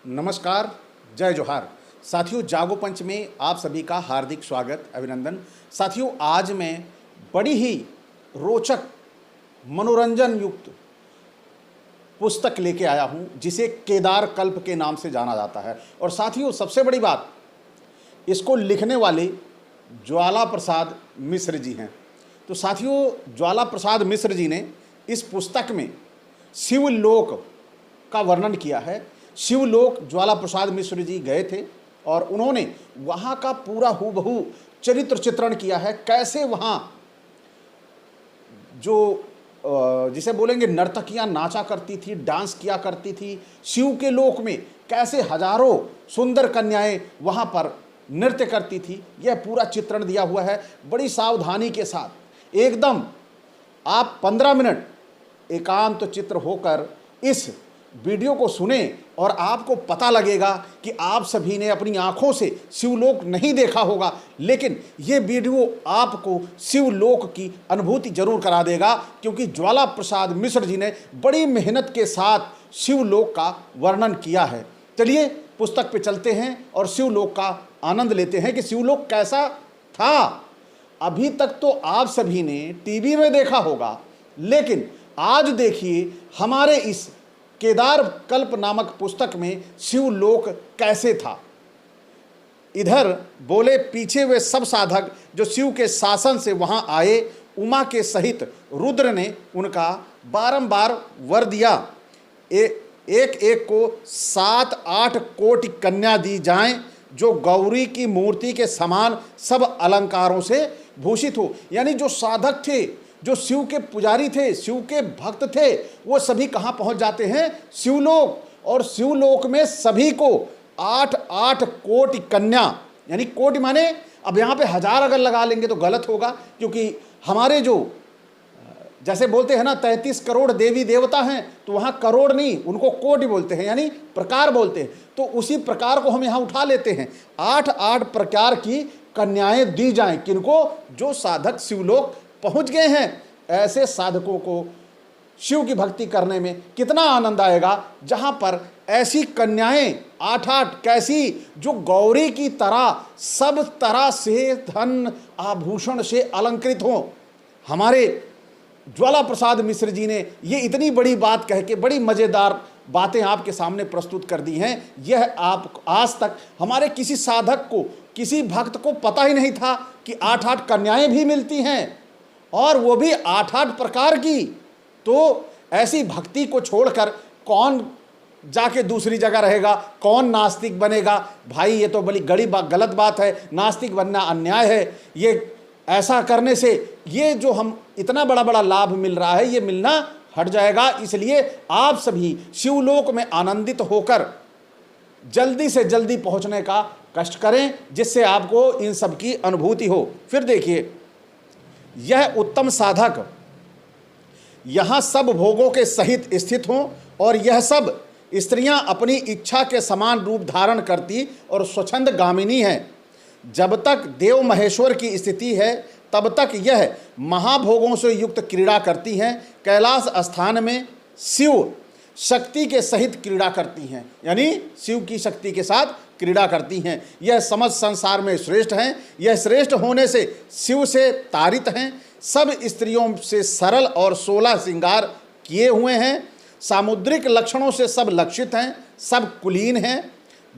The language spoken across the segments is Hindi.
नमस्कार, जय जोहार। साथियों, जागो पंच में आप सभी का हार्दिक स्वागत, अभिनंदन। साथियों, आज मैं बड़ी ही रोचक, मनोरंजन युक्त पुस्तक लेके आया हूं, जिसे केदार कल्प के नाम से जाना जाता है। और साथियों, सबसे बड़ी बात, इसको लिखने वाले ज्वाला प्रसाद मिश्र जी हैं। तो साथियों, ज्वाला प्रसाद मिश्र जी ने इस पुस्तक में शिवलोक का वर्णन किया है। शिवलोक ज्वाला प्रसाद मिश्र जी गए थे और उन्होंने वहाँ का पूरा हूबहू चरित्र चित्रण किया है। कैसे वहाँ जो जिसे बोलेंगे नर्तकियाँ नाचा करती थी, डांस किया करती थी। शिव के लोक में कैसे हजारों सुंदर कन्याएं वहाँ पर नृत्य करती थी, यह पूरा चित्रण दिया हुआ है बड़ी सावधानी के साथ। एकदम आप 15 मिनट एकांत चित्र होकर इस वीडियो को सुने और आपको पता लगेगा कि आप सभी ने अपनी आंखों से शिवलोक नहीं देखा होगा, लेकिन ये वीडियो आपको शिवलोक की अनुभूति जरूर करा देगा, क्योंकि ज्वाला प्रसाद मिश्र जी ने बड़ी मेहनत के साथ शिवलोक का वर्णन किया है। चलिए पुस्तक पे चलते हैं और शिवलोक का आनंद लेते हैं कि शिवलोक कैसा था। अभी तक तो आप सभी ने टीवी में देखा होगा, लेकिन आज देखिए हमारे इस केदार कल्प नामक पुस्तक में शिवलोक कैसे था। इधर बोले पीछे वे सब साधक जो शिव के शासन से वहां आए, उमा के सहित रुद्र ने उनका बारंबार वर दिया। एक एक को 7-8 कोटि कन्या दी जाएं, जो गौरी की मूर्ति के समान सब अलंकारों से भूषित हो। यानी जो साधक थे, जो शिव के पुजारी थे, शिव के भक्त थे, वो सभी कहाँ पहुँच जाते हैं? शिवलोक। और शिवलोक में सभी को 8-8 कोटि कन्या, यानी कोटि माने, अब यहाँ पे हजार अगर लगा लेंगे तो गलत होगा, क्योंकि हमारे जो जैसे बोलते हैं ना 33 करोड़ देवी देवता हैं, तो वहाँ करोड़ नहीं, उनको कोटि बोलते हैं, यानी प्रकार बोलते हैं। तो उसी प्रकार को हम यहाँ उठा लेते हैं। 8-8 प्रकार की कन्याएं दी जाएं, किनको? जो साधक शिवलोक पहुंच गए हैं। ऐसे साधकों को शिव की भक्ति करने में कितना आनंद आएगा, जहां पर ऐसी कन्याएं 8-8 कैसी, जो गौरी की तरह सब तरह से धन आभूषण से अलंकृत हों। हमारे ज्वाला प्रसाद मिश्र जी ने ये इतनी बड़ी बात कह के बड़ी मज़ेदार बातें आपके सामने प्रस्तुत कर दी हैं। यह आप आज तक हमारे किसी साधक को, किसी भक्त को पता ही नहीं था कि 8-8 कन्याएं भी मिलती हैं, और वो भी 8-8 प्रकार की। तो ऐसी भक्ति को छोड़कर कौन जाके दूसरी जगह रहेगा? कौन नास्तिक बनेगा? भाई ये तो बड़ी गलत बात है। नास्तिक बनना अन्याय है। ये ऐसा करने से ये जो हम इतना बड़ा बड़ा लाभ मिल रहा है, ये मिलना हट जाएगा। इसलिए आप सभी शिवलोक में आनंदित होकर जल्दी से जल्दी पहुंचने का कष्ट करें, जिससे आपको इन सब की अनुभूति हो। फिर देखिए, यह उत्तम साधक यहाँ सब भोगों के सहित स्थित हों, और यह सब स्त्रियां अपनी इच्छा के समान रूप धारण करती और स्वच्छंद गामिनी हैं। जब तक देव महेश्वर की स्थिति है, तब तक यह महाभोगों से युक्त क्रीड़ा करती हैं। कैलाश स्थान में शिव शक्ति के सहित क्रीड़ा करती हैं, यानी शिव की शक्ति के साथ क्रीड़ा करती हैं। यह समस्त संसार में श्रेष्ठ हैं। यह श्रेष्ठ होने से शिव से तारित हैं। सब स्त्रियों से सरल और 16 श्रृंगार किए हुए हैं। सामुद्रिक लक्षणों से सब लक्षित हैं। सब कुलीन हैं।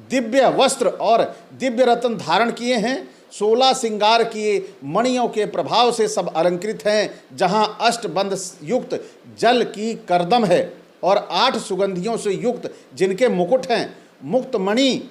दिव्य वस्त्र और दिव्य रत्न धारण किए हैं। 16 श्रृंगार किए मणियों के प्रभाव से सब अलंकृत हैं। जहाँ अष्टबंध युक्त जल की करदम है, और 8 सुगंधियों से युक्त जिनके मुकुट हैं। मुक्त मणि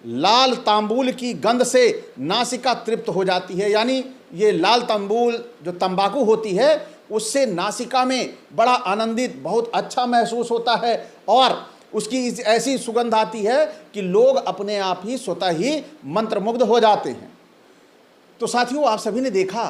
लाल तांबूल की गंध से नासिका तृप्त हो जाती है। यानी ये लाल तांबूल जो तंबाकू होती है, उससे नासिका में बड़ा आनंदित, बहुत अच्छा महसूस होता है, और उसकी ऐसी सुगंध आती है कि लोग अपने आप ही स्वतः ही मंत्रमुग्ध हो जाते हैं। तो साथियों, आप सभी ने देखा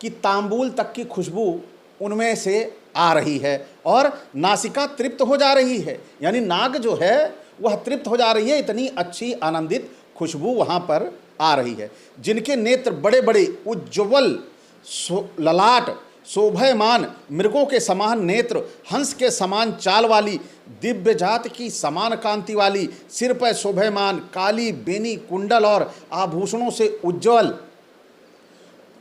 कि तांबूल तक की खुशबू उनमें से आ रही है और नासिका तृप्त हो जा रही है। यानी नाक जो है वह तृप्त हो जा रही है। इतनी अच्छी आनंदित खुशबू वहाँ पर आ रही है। जिनके नेत्र बड़े बड़े उज्ज्वल ललाट शोभयमान मृगों के समान नेत्र, हंस के समान चाल वाली, दिव्य जात की समान कांति वाली, सिर पर शोभयमान काली बेनी कुंडल और आभूषणों से उज्ज्वल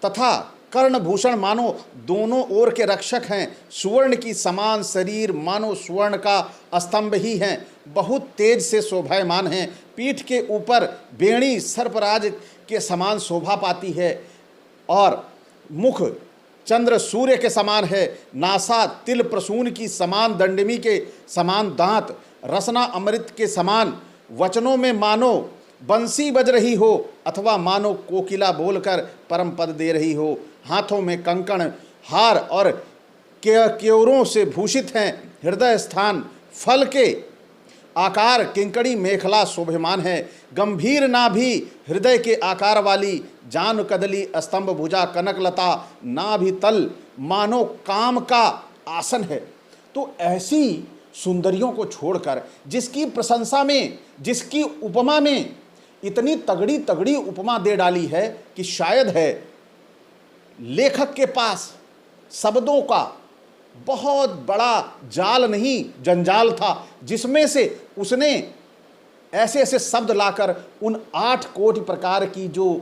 तथा कर्णभूषण मानो दोनों ओर के रक्षक हैं, सुवर्ण की समान शरीर मानो सुवर्ण का स्तंभ ही हैं, बहुत तेज से शोभायमान हैं, पीठ के ऊपर बेणी सर्पराज के समान शोभा पाती है और मुख चंद्र सूर्य के समान है, नासा तिल प्रसून की समान, दंडमी के समान दांत, रसना अमृत के समान, वचनों में मानो बंसी बज रही हो अथवा मानो कोकिला बोलकर परम पद दे रही हो, हाथों में कंकण हार और क्योरों से भूषित हैं, हृदय स्थान फल के आकार किंकड़ी मेखला शोभमान है, गंभीर नाभि हृदय के आकार वाली, जान कदली स्तंभ भुजा कनकलता नाभि तल मानो काम का आसन है। तो ऐसी सुंदरियों को छोड़कर जिसकी प्रशंसा में, जिसकी उपमा में इतनी तगड़ी तगड़ी उपमा दे डाली है कि शायद है लेखक के पास शब्दों का बहुत बड़ा जाल नहीं जंजाल था, जिसमें से उसने ऐसे ऐसे शब्द लाकर उन 8 कोटि प्रकार की जो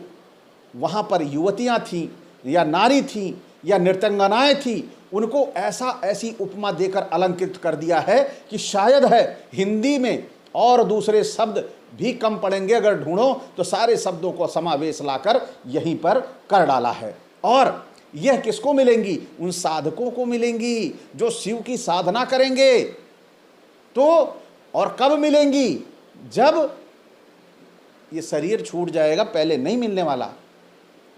वहाँ पर युवतियाँ थीं या नारी थीं या नृत्यंगनाएँ थीं, उनको ऐसी उपमा देकर अलंकृत कर दिया है कि शायद है हिंदी में और दूसरे शब्द भी कम पड़ेंगे, अगर ढूंढो तो सारे शब्दों को समावेश लाकर यहीं पर कर डाला है। और यह किसको मिलेंगी? उन साधकों को मिलेंगी जो शिव की साधना करेंगे। तो और कब मिलेंगी? जब ये शरीर छूट जाएगा, पहले नहीं मिलने वाला,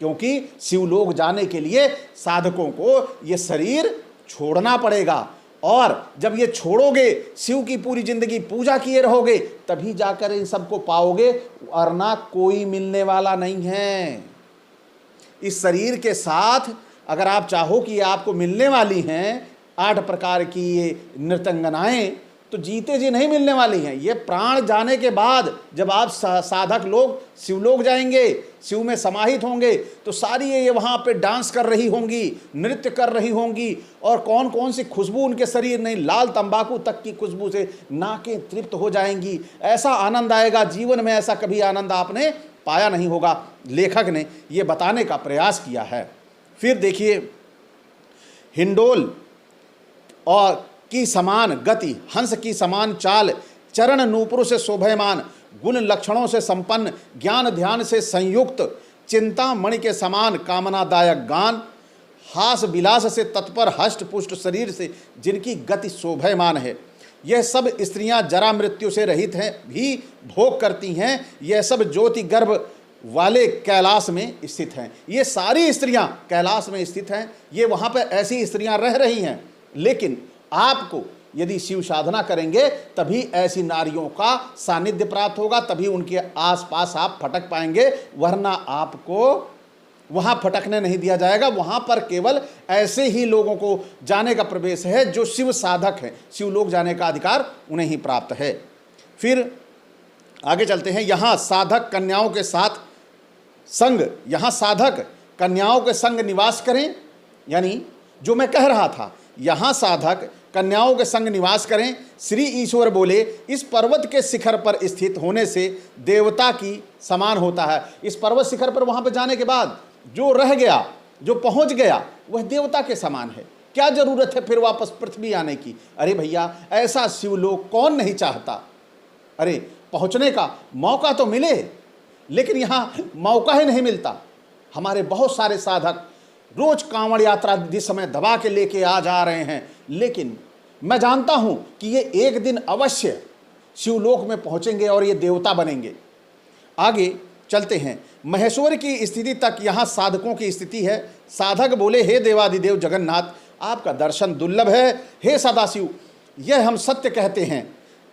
क्योंकि शिवलोक जाने के लिए साधकों को ये शरीर छोड़ना पड़ेगा। और जब ये छोड़ोगे, शिव की पूरी जिंदगी पूजा किए रहोगे, तभी जाकर इन सबको पाओगे, वरना कोई मिलने वाला नहीं है। इस शरीर के साथ अगर आप चाहो कि आपको मिलने वाली हैं 8 प्रकार की ये नृत्यंगनाएं, तो जीते जी नहीं मिलने वाली हैं। ये प्राण जाने के बाद जब आप साधक लोग शिवलोक जाएंगे, शिव में समाहित होंगे, तो सारी ये वहाँ पे डांस कर रही होंगी, नृत्य कर रही होंगी, और कौन कौन सी खुशबू उनके शरीर नहीं, लाल तंबाकू तक की खुशबू से नाकें तृप्त हो जाएंगी। ऐसा आनंद आएगा, जीवन में ऐसा कभी आनंद आपने पाया नहीं होगा। लेखक ने ये बताने का प्रयास किया है। फिर देखिए, हिंडोल और की समान गति, हंस की समान चाल, चरण नूपुर से शोभयमान, गुण लक्षणों से संपन्न, ज्ञान ध्यान से संयुक्त, चिंतामणि के समान कामनादायक गान, हास विलास से तत्पर, हष्ट पुष्ट शरीर से जिनकी गति शोभयमान है। यह सब स्त्रियां जरा मृत्यु से रहित हैं, भी भोग करती हैं। यह सब ज्योति गर्भ वाले कैलाश में स्थित हैं। ये सारी स्त्रियां कैलाश में स्थित हैं। ये वहाँ पर ऐसी स्त्रियां रह रही हैं। लेकिन आपको यदि शिव साधना करेंगे तभी ऐसी नारियों का सानिध्य प्राप्त होगा, तभी उनके आसपास आप फटक पाएंगे, वरना आपको वहाँ फटकने नहीं दिया जाएगा। वहाँ पर केवल ऐसे ही लोगों को जाने का प्रवेश है जो शिव साधक हैं। शिवलोक जाने का अधिकार उन्हें ही प्राप्त है। फिर आगे चलते हैं। यहाँ साधक कन्याओं के साथ संग, यहाँ साधक कन्याओं के संग निवास करें, यानी जो मैं कह रहा था, यहाँ साधक कन्याओं के संग निवास करें। श्री ईश्वर बोले, इस पर्वत के शिखर पर स्थित होने से देवता की समान होता है। इस पर्वत शिखर पर वहाँ पर जाने के बाद जो रह गया, जो पहुँच गया, वह देवता के समान है। क्या ज़रूरत है फिर वापस पृथ्वी आने की? अरे भैया, ऐसा शिवलोक कौन नहीं चाहता? अरे पहुँचने का मौका तो मिले, लेकिन यहाँ मौका ही नहीं मिलता। हमारे बहुत सारे साधक रोज कांवड़ यात्रा जिस समय दबा के लेके आ जा रहे हैं, लेकिन मैं जानता हूं कि ये एक दिन अवश्य शिवलोक में पहुंचेंगे और ये देवता बनेंगे। आगे चलते हैं। महेश्वर की स्थिति तक यहाँ साधकों की स्थिति है। साधक बोले, हे देवादिदेव जगन्नाथ, आपका दर्शन दुर्लभ है। हे सदाशिव, यह हम सत्य कहते हैं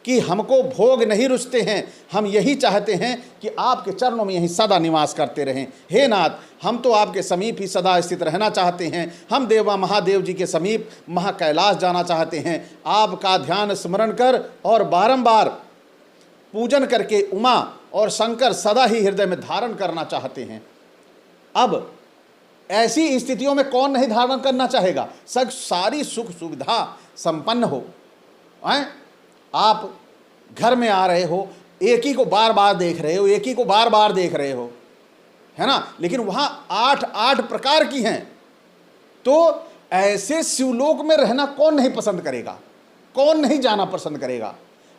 कि हमको भोग नहीं रुचते हैं। हम यही चाहते हैं कि आपके चरणों में यहीं सदा निवास करते रहें। हे नाथ, हम तो आपके समीप ही सदा स्थित रहना चाहते हैं। हम देवा महादेव जी के समीप महाकैलाश जाना चाहते हैं। आपका ध्यान स्मरण कर और बारंबार पूजन करके उमा और शंकर सदा ही हृदय में धारण करना चाहते हैं। अब ऐसी स्थितियों में कौन नहीं धारण करना चाहेगा। सारी सुख सुविधा संपन्न हो, आप घर में आ रहे हो, एक ही को बार बार देख रहे हो, एक ही को बार बार देख रहे हो, है ना, लेकिन वहां 8 प्रकार की हैं। तो ऐसे शिवलोक में रहना कौन नहीं पसंद करेगा, कौन नहीं जाना पसंद करेगा।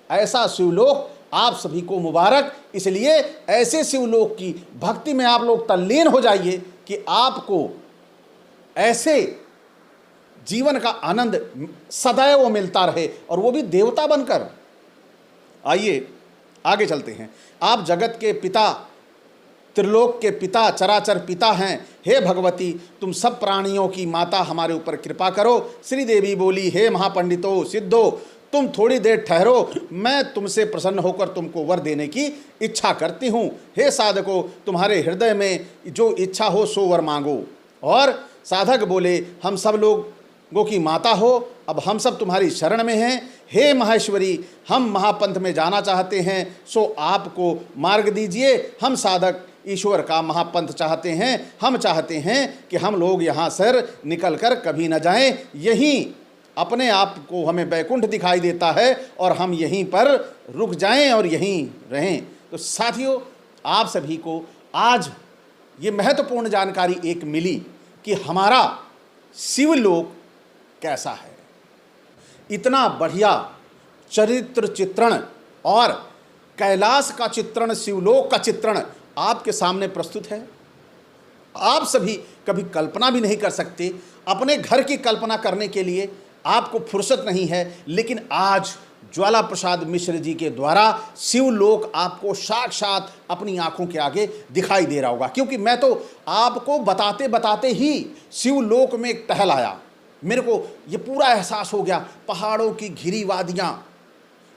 ऐसा शिवलोक आप सभी को मुबारक। इसलिए ऐसे शिवलोक की भक्ति में आप लोग तल्लीन हो जाइए कि आपको ऐसे जीवन का आनंद सदैव मिलता रहे, और वो भी देवता बनकर। आइए आगे चलते हैं। आप जगत के पिता, त्रिलोक के पिता, चराचर पिता हैं। हे भगवती, तुम सब प्राणियों की माता, हमारे ऊपर कृपा करो। श्री देवी बोली, हे महापंडितो सिद्धो, तुम थोड़ी देर ठहरो, मैं तुमसे प्रसन्न होकर तुमको वर देने की इच्छा करती हूँ। हे साधको, तुम्हारे हृदय में जो इच्छा हो सो वर मांगो। और साधक बोले, हम सब लोगों की माता हो, अब हम सब तुम्हारी शरण में हैं। हे महेश्वरी, हम महापंथ में जाना चाहते हैं, सो आपको मार्ग दीजिए। हम साधक ईश्वर का महापंथ चाहते हैं। हम चाहते हैं कि हम लोग यहाँ से निकल कर कभी न जाएं। यहीं अपने आप को हमें वैकुंठ दिखाई देता है, और हम यहीं पर रुक जाएं और यहीं रहें। तो साथियों, आप सभी को आज ये महत्वपूर्ण जानकारी एक मिली कि हमारा शिवलोक कैसा है। इतना बढ़िया चरित्र चित्रण और कैलाश का चित्रण, शिवलोक का चित्रण आपके सामने प्रस्तुत है। आप सभी कभी कल्पना भी नहीं कर सकते। अपने घर की कल्पना करने के लिए आपको फुर्सत नहीं है, लेकिन आज ज्वाला प्रसाद मिश्र जी के द्वारा शिवलोक आपको साक्षात अपनी आंखों के आगे दिखाई दे रहा होगा। क्योंकि मैं तो आपको बताते बताते ही शिवलोक में टहल आया। मेरे को ये पूरा एहसास हो गया, पहाड़ों की घिरी वादियाँ,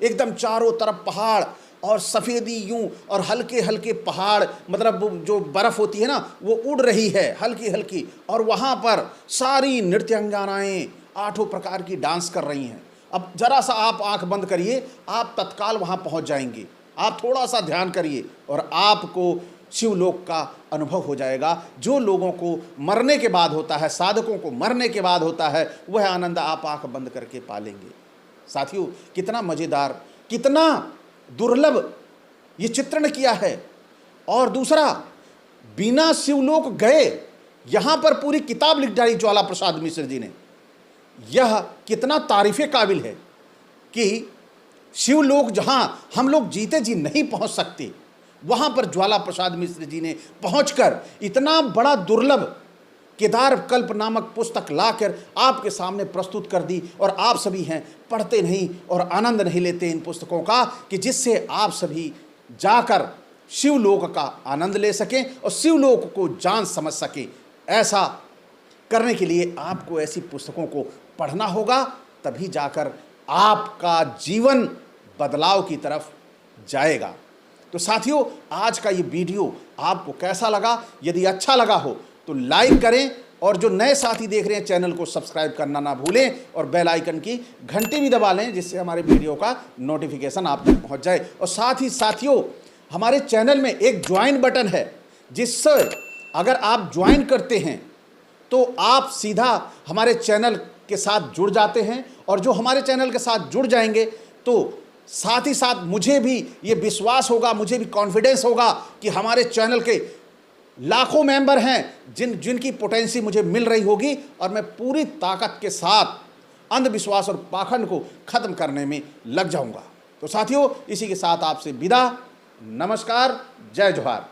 एकदम चारों तरफ पहाड़ और सफ़ेदी यूं, और हल्के हल्के पहाड़, मतलब जो बर्फ़ होती है ना, वो उड़ रही है हल्की हल्की, और वहाँ पर सारी नृत्यांगनाएँ 8 प्रकार की डांस कर रही हैं। अब जरा सा आप आंख बंद करिए, आप तत्काल वहाँ पहुँच जाएंगे। आप थोड़ा सा ध्यान करिए और आपको शिवलोक का अनुभव हो जाएगा। जो लोगों को मरने के बाद होता है, साधकों को मरने के बाद होता है, वह आनंद आप आंख बंद करके पालेंगे। साथियों, कितना मज़ेदार, कितना दुर्लभ ये चित्रण किया है। और दूसरा, बिना शिवलोक गए यहाँ पर पूरी किताब लिख डाली ज्वाला प्रसाद मिश्र जी ने। यह कितना तारीफ़े काबिल है कि शिवलोक जहाँ हम लोग जीते जी नहीं पहुँच सकते, वहाँ पर ज्वाला प्रसाद मिश्र जी ने पहुँचकर इतना बड़ा दुर्लभ केदार कल्प नामक पुस्तक लाकर आपके सामने प्रस्तुत कर दी। और आप सभी हैं, पढ़ते नहीं और आनंद नहीं लेते इन पुस्तकों का, कि जिससे आप सभी जाकर शिवलोक का आनंद ले सकें और शिवलोक को जान समझ सकें। ऐसा करने के लिए आपको ऐसी पुस्तकों को पढ़ना होगा, तभी जाकर आपका जीवन बदलाव की तरफ जाएगा। तो साथियों, आज का ये वीडियो आपको कैसा लगा? यदि अच्छा लगा हो तो लाइक करें, और जो नए साथी देख रहे हैं चैनल को सब्सक्राइब करना ना भूलें, और बेल आइकन की घंटी भी दबा लें, जिससे हमारे वीडियो का नोटिफिकेशन आप तक पहुंच जाए। और साथ ही साथियों, हमारे चैनल में एक ज्वाइन बटन है, जिससे अगर आप ज्वाइन करते हैं तो आप सीधा हमारे चैनल के साथ जुड़ जाते हैं। और जो हमारे चैनल के साथ जुड़ जाएंगे तो साथ ही साथ मुझे भी ये विश्वास होगा, मुझे भी कॉन्फिडेंस होगा कि हमारे चैनल के लाखों मेंबर हैं जिनकी पोटेंसी मुझे मिल रही होगी, और मैं पूरी ताकत के साथ अंधविश्वास और पाखंड को ख़त्म करने में लग जाऊंगा। तो साथियों, इसी के साथ आपसे विदा। नमस्कार, जय जोहार।